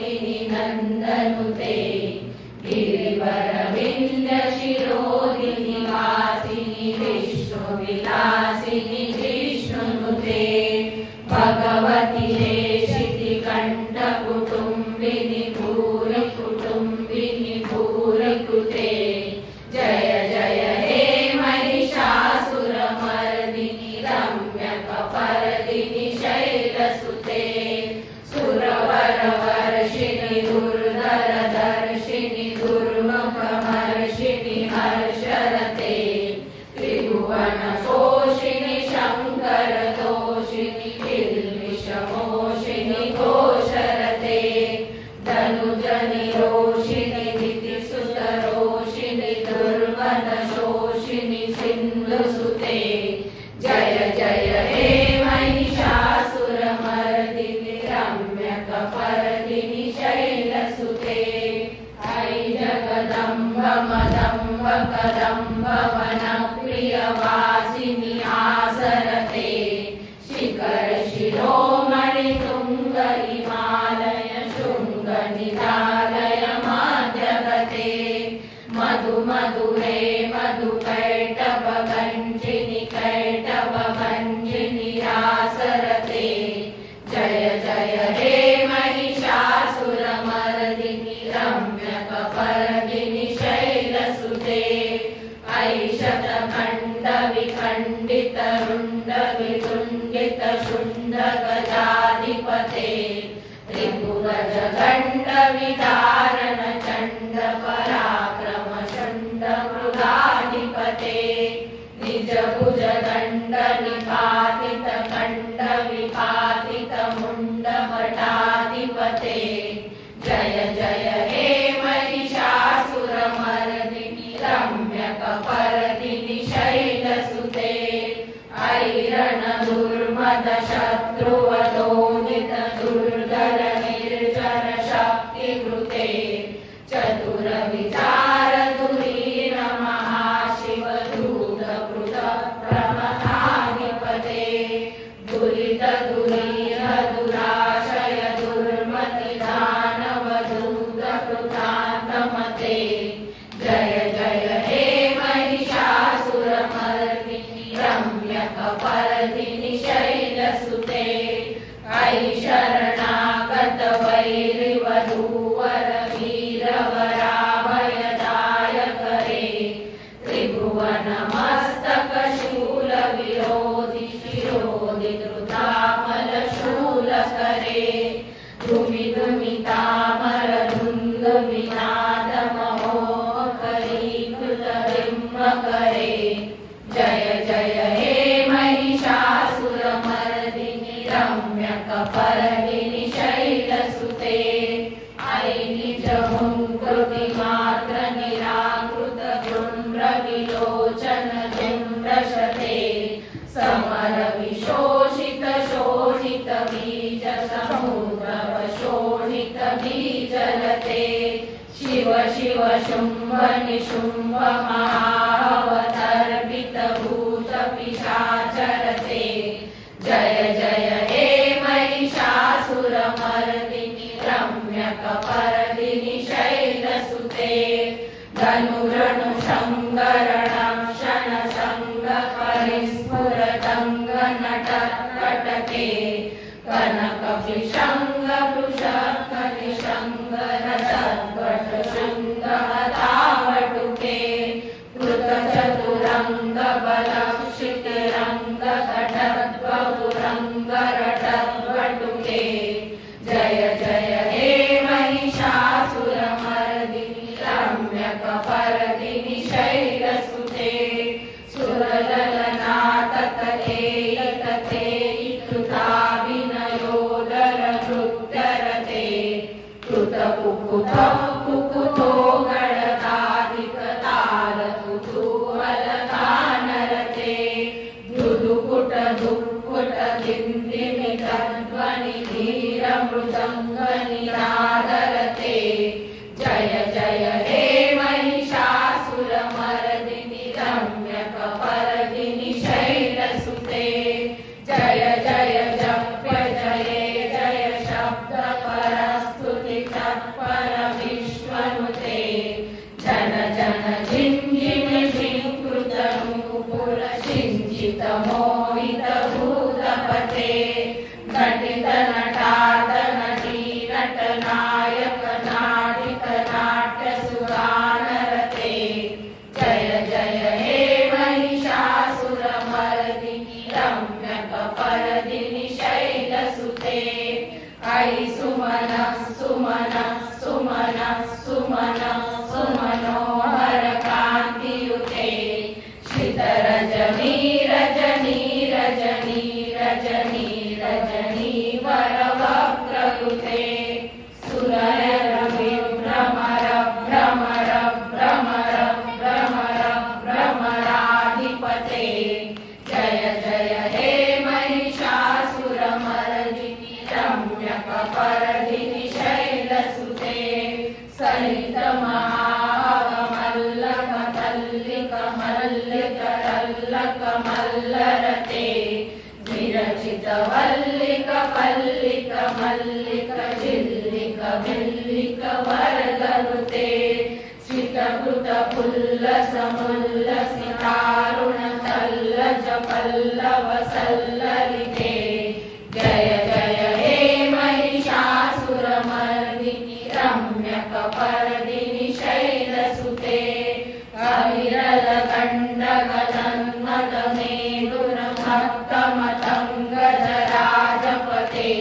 विनोदिनि नन्दनुते गिरिवरविन्द शिरोदिनि वासिनि विष्णुविलासिनि जिष्णुनुते भगवति हेशिति कण्ठकुटुम्बिनि भूरिकुटुम्बिनि भूरिकृते जय जय हे महिषासुरमर्दिनि रम्यकपर्दिनि शैलसुते सुरवरवर्षिणि दुर्धरदर्शिनि दुर्मुखमर्षिणि हर्षरते त्रिभुवनशोषिणि शङ्करदोषिणि किल्बिषमोषिणि घोषरते धनुजनिरोषिणि दितिसुतरोषिणि दुर्मदशोषिणि सिन्धुसुते जय जय हे महिषासुरमर्दिनि रम्यकपर्दिनि शैलसुते ऐ जगदम्ब मदम्ब कदम्ब वनप्रियवासिनि आसरते शिखर शिरोमणि तुङ्ग हिमालय शृङ्ग निधालय माजगते मधु मधुरे मधु कैटभ गञ्जिनि कैटभ भञ्जिनि आसरते जय जय हे महिषासुरमर्दिनि रम्यकपर्दिनि शैलसुते ऐ शतखण्ड विखण्डित रुण्ड वितुण्डित शुण्ड गजाधिपते त्रिभुवज गण्ड विदारण चण्ड पराक्रम चण्ड मृगाधिपते निज भुज दण्ड निपातित खण्ड विपातित मुण्ड भटाधिपते जय जय हे महिषासुरमर्दिनि रम्यकपर्दिनि शैलसुते ऐरण दुर्मद शत्रुवदोनित दुर्धर निर्जर शक्तिकृते चतुर विचार धुरीण महाशिव धूत कृत प्रमथाधिपते दुरित दुरीह दुराशय दुर्मति दानव दूत कृतान्तमते जय जय हे महिषासुरमर्दिनि रम्यकपर्दिनि शैलसुते ऐ शरणागत वैरिवधूवर वीरवराभयदायक रे त्रिभुवनमस्तक शूल विरोधि शिरोधि धृतामल शूलकरे धुमि धुमितामर धुन्धुमिनाद महोकरीकृत बिम्बकरे जय जय हे महिषासुरमर्दिनि रम्यकपर्दिनि शैलसुते ऐ निज हुङ्कृति मात्र निराकृत गुण्र विलोचन जुम्रशते समर विशोषित शोषित बीज समुद्रव शोषित बीजलते शिव शिव शुम्भ निशुम्भ महावतर्पित भूत पिशाचरते जय जय हे महिषासुरमर्दिनि रम्यकपर्दिनि शैलसुते धनुरणु शङ्गरणं क्षण सङ्ग परिस्फुरदङ्ग नटकटके कनक विशङ्ग वृषक निशङ्ग रसद्वट शृङ्ग हतावटुके कृत चतुरङ्ग बलक्षितिरङ्ग कटद्वपुरङ्ग रटद्वटुके जय जय हे महिषासुरमर्दिनि रम्यकपर्दिनि शैलसुते सुरललनाथकथेयकथे कृताभिनयोदर हृद्यरते कृतकुकुथौ कुकुथो गणकाधिकताल कुतूहलतानरते धुधुकुट धुक्कुट दिन्दिमितध्वनि धीरमृदङ्ग निरादरते जय जय हे महिषासुरमर्दिनि रम्यकपर्दिनि शैलसुते जय जय जप्य जये जय शब्द परस्तुति सुमन सुमन सुमन सुमन सुमनोहर कान्तियुते श्रितरजनी रजनी रजनी रजनी रजनी वरवक्रयुते सुरयरविभ्रमर भ्रमर भ्रमर भ्रमर भ्रमराधिपते जय जय हे महिषासुरमर्दिनि रम्यकपर्दिनि शैलसुते सलितमहावमल्लकमल्लिकमल्लिकरल्लकमल्लरते विरचितवल्लिक पल्लिक मल्लिक चिल्लिक भिल्लिक वरदनुते स्फितकृत पुल्लसमुल्लसितारुण सल्लज पल्लव सल्ललिते जय जय हे महिषासुरमर्दिनि रम्यकपर्दिनि शैलसुते अविरल गण्डगदन्मदमेन्दुरभक्तमतङ्गजराजपते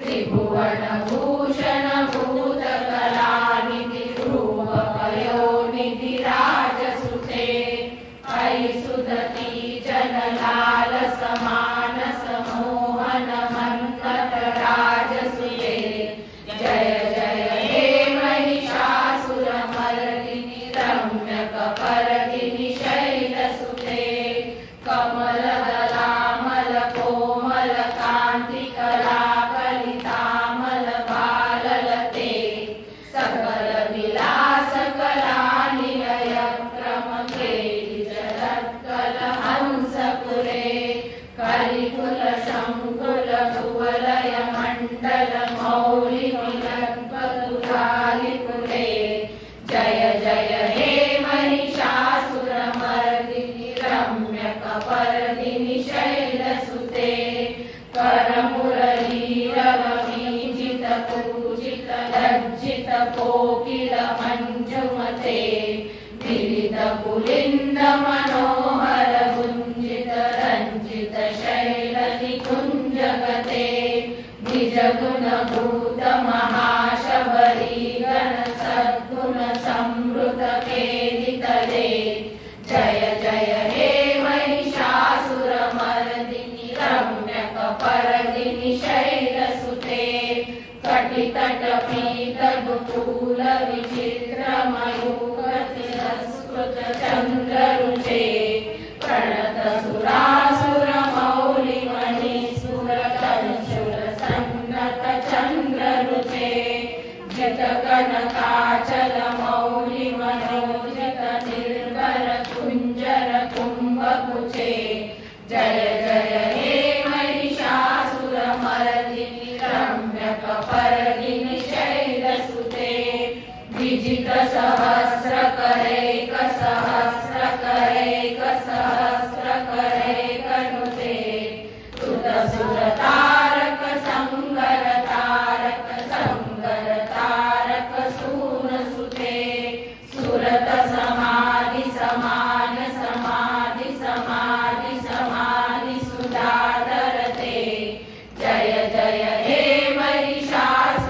त्रिभुवनभूषण भूतकलानिधि रूपपयोनिधि राजसुते अयि सुदती जनलाल समान समोहन मन्मथ राजसुते जय जय हे महिषासुरमर्दिनि रम्यकपर्दिनि शैलसुते कमलदलामल कोमल कान्तिकलाकलितामल बाललते सकल विलास कलानिलय क्रमकेलिजलत्कल हंसपुरे कलिकुल शङ्कुल कुवलय मण्डल मौलि विलम्बतुलालिपुरे जय जय हे महिषासुरमर्दिनि रम्यकपर्दिनि शैलसुते करमुरलीरवमीजित पूजित लज्जित कोकिल मञ्जुमते विविध पुलिन्द मनोहर गुञ्जित रञ्जित शैल निकुञ्जगते निजगुणभूत महाशबरी गण सद्गुण संवृत केलितले जय जय हे महिषासुरमर्दिनि रम्यकपर्दिनि शैलसुते कटितटपीतगुकूल विचित्रमयूखतिरस्कृत चन्द्ररुचे प्रणत सुरासुर मौलिमणिसुरकंशुर सन्नत चन्द्ररुचे जितकनकाचल मौलि मनोजित निर्भर कुञ्जर कुम्भकुचे जय जय हे महिषासुरमर्दिनि रम्यकपर्दिनि शैलसुते विजित सहस्रकरैक सहस्रकरैक सहस्रकरैक नुते सुत सुरतारक संगर तारक संगर तारक सूनसुते सुरत समाधि समान समाधि समाधि समाधि सुधाधरते जय जय हे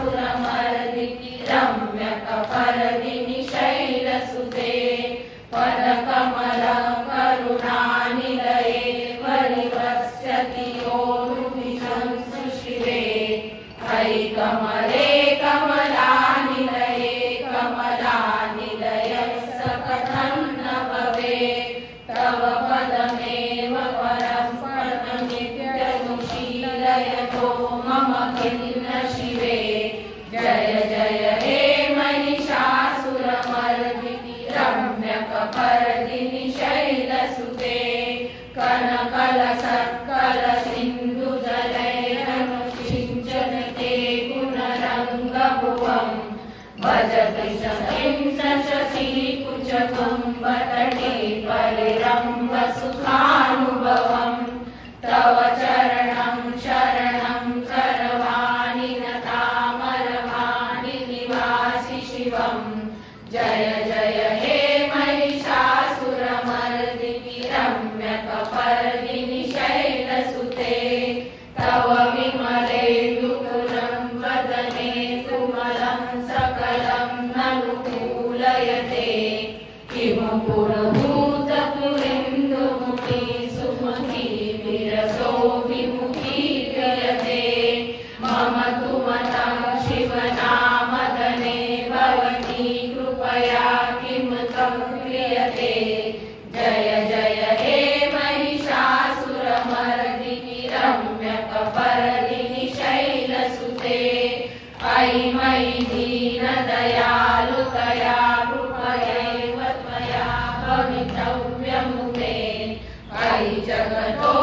महिषासुरमर्दिनि रम्यकपर्दिनि शैलसुते पदकमल करुणानिलये परिवस्यति योनुविशंसु शिवे अयि कमले कमलानिलये कमलानिलयस्य कथं न भवेत् तव पदमेव परं पदमित्यनुशीलयतो मम खिन्न शिवे जय जय हे महिषासुरमर्दिनि रम्यकपर्दिनि शैलसुते कनकलसत्कल सिन्धुजलैरनुषिञ्चते गुणरङ्गभुवम् भज कृशकिं शशिकुचकुम्भतटे परिरम्भ सुखानुभवम् तव चरणं शरणं सर्वाणि नतामरमाणि निवासि शिवम् जय जय हे महिषासुरमर्दिनि रम्यकपर्दिनि शैलसुते तव विमलेन्दुकुलं वदने कीर्तयते किमपुरभूतपुरेन्दुमुखी सुमुखी विरसोऽभिमुखी क्रियते मम तु मतं शिवनामदने भवती कृपया किं तं क्रियते जय जय हे महिषासुरमर्दिनि रम्यकपर्दिनि शैलसुते अयि मयि दीनदयालुतया कृपयैव त्वया भवितव्यमुते अयि जगतो